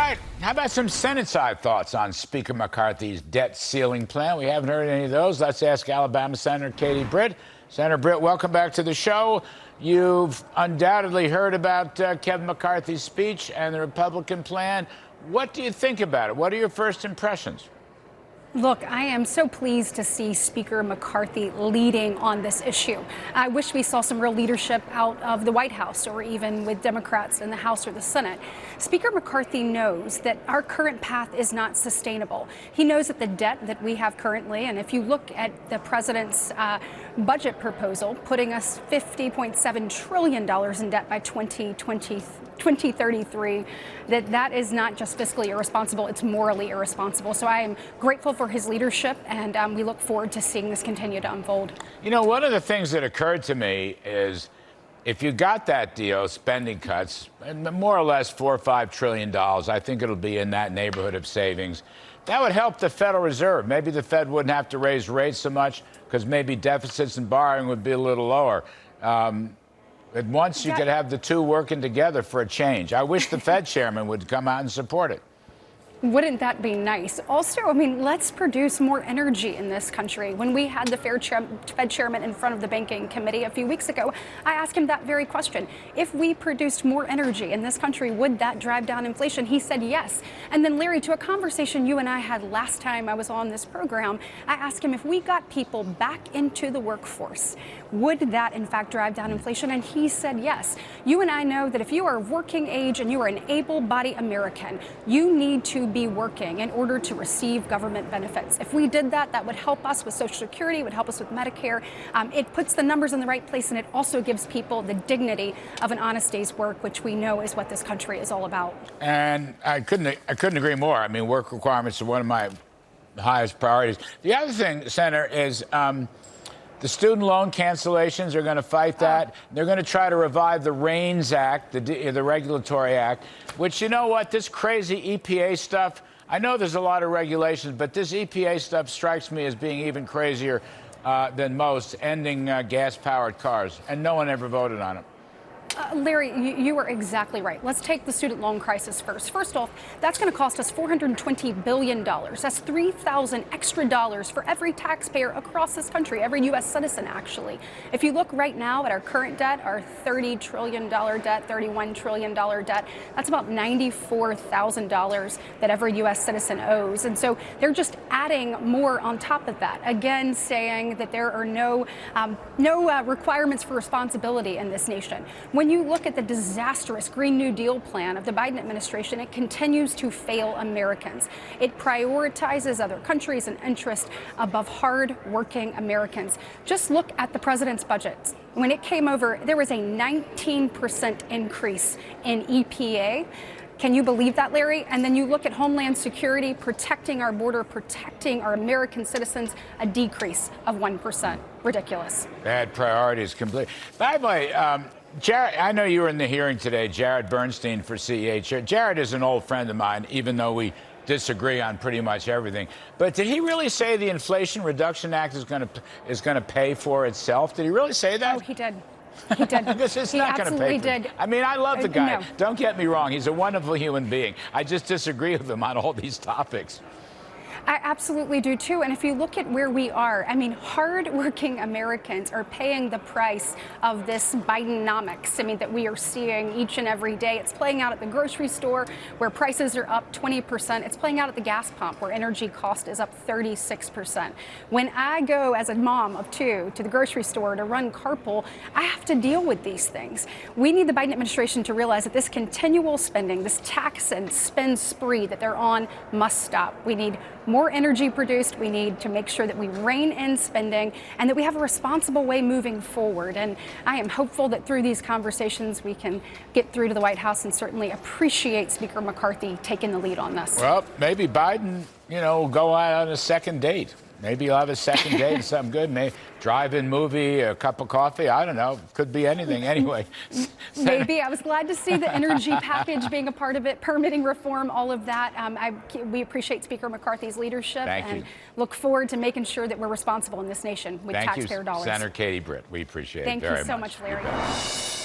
right, how about some Senate side thoughts on Speaker McCarthy's debt ceiling plan? We haven't heard any of those. Let's ask Alabama Senator Katie Britt. Senator Britt, welcome back to the show. You've undoubtedly heard about Kevin McCarthy's speech and the Republican plan. What do you think about it? What are your first impressions? Look, I am so pleased to see Speaker McCarthy leading on this issue. I wish we saw some real leadership out of the White House or even with Democrats in the House or the Senate. Speaker McCarthy knows that our current path is not sustainable. He knows that the debt that we have currently, and if you look at the president's budget proposal, putting us $50.7 trillion in debt by 2033, that is not just fiscally irresponsible, it's morally irresponsible. So I am grateful for his leadership, and we look forward to seeing this continue to unfold. You know, one of the things that occurred to me is if you got that deal, spending cuts, more or less $4 or $5 trillion, I think it'll be in that neighborhood of savings. That would help the Federal Reserve. Maybe the Fed wouldn't have to raise rates so much because maybe deficits and borrowing would be a little lower. At once you could have the two working together for a change. I wish the Fed chairman would come out and support it. Wouldn't that be nice? Also, I mean, let's produce more energy in this country. When we had the Fed chairman in front of the banking committee a few weeks ago, I asked him that very question. If we produced more energy in this country, would that drive down inflation? He said yes. And then, Larry, to a conversation you and I had last time I was on this program, I asked him if we got people back into the workforce, would that in fact drive down inflation? And he said yes. You and I know that if you are working age and you are an able-bodied American, you need to be working in order to receive government benefits. If we did that, that would help us with Social Security, it would help us with Medicare. It puts the numbers in the right place, and it also gives people the dignity of an honest day's work, which we know is what this country is all about. And I couldn't agree more. I mean, work requirements are one of my highest priorities. The other thing, Senator, is the student loan cancellations are going to fight that. They're going to try to revive the REINS Act, the Regulatory Act, which, you know what, this crazy EPA stuff, I know there's a lot of regulations, but this EPA stuff strikes me as being even crazier than most, ending gas-powered cars. And no one ever voted on it. Larry, you are exactly right. Let's take the student loan crisis first. First off, that's going to cost us $420 billion. That's 3,000 extra dollars for every taxpayer across this country, every U.S. citizen, actually. If you look right now at our current debt, our $30 trillion debt, $31 trillion debt, that's about $94,000 that every U.S. citizen owes. And so they're just adding more on top of that, again, saying that there are no requirements for responsibility in this nation. When you look at the disastrous Green New Deal plan of the Biden administration, it continues to fail Americans. It prioritizes other countries and interests above hard-working Americans. Just look at the president's budget. When it came over, there was a 19% increase in EPA. Can you believe that, Larry? And then you look at Homeland Security, protecting our border, protecting our American citizens, a decrease of 1%. Ridiculous. Bad priorities, completely. By the way, Jared, I know you were in the hearing today, Jared Bernstein for CEH. Jared is an old friend of mine, even though we disagree on pretty much everything. But did he really say the Inflation Reduction Act is going to pay for itself? Did he really say that? Oh, he did. He did. It's not going to pay for it. I mean, I love the guy. No. Don't get me wrong. He's a wonderful human being. I just disagree with him on all these topics. I absolutely do, too. And if you look at where we are, I mean, hardworking Americans are paying the price of this Bidenomics, I mean, that we are seeing each and every day. It's playing out at the grocery store, where prices are up 20%. It's playing out at the gas pump, where energy cost is up 36%. When I go as a mom of two to the grocery store to run carpool, I have to deal with these things. We need the Biden administration to realize that this continual spending, this tax and spend spree that they're on, must stop. We need more energy produced. We need to make sure that we rein in spending and that we have a responsible way moving forward. And I am hopeful that through these conversations we can get through to the White House and certainly appreciate Speaker McCarthy taking the lead on this. Well, maybe Biden, will go out on a second date. Maybe you'll have a second date and something good. Maybe drive-in movie, a cup of coffee. I don't know. Could be anything. Anyway. Maybe. I was glad to see the energy package being a part of it, permitting reform, all of that. We appreciate Speaker McCarthy's leadership and look forward to making sure that we're responsible in this nation with taxpayer dollars. Senator Katie Britt. We appreciate it very much. Thank you so much, Larry.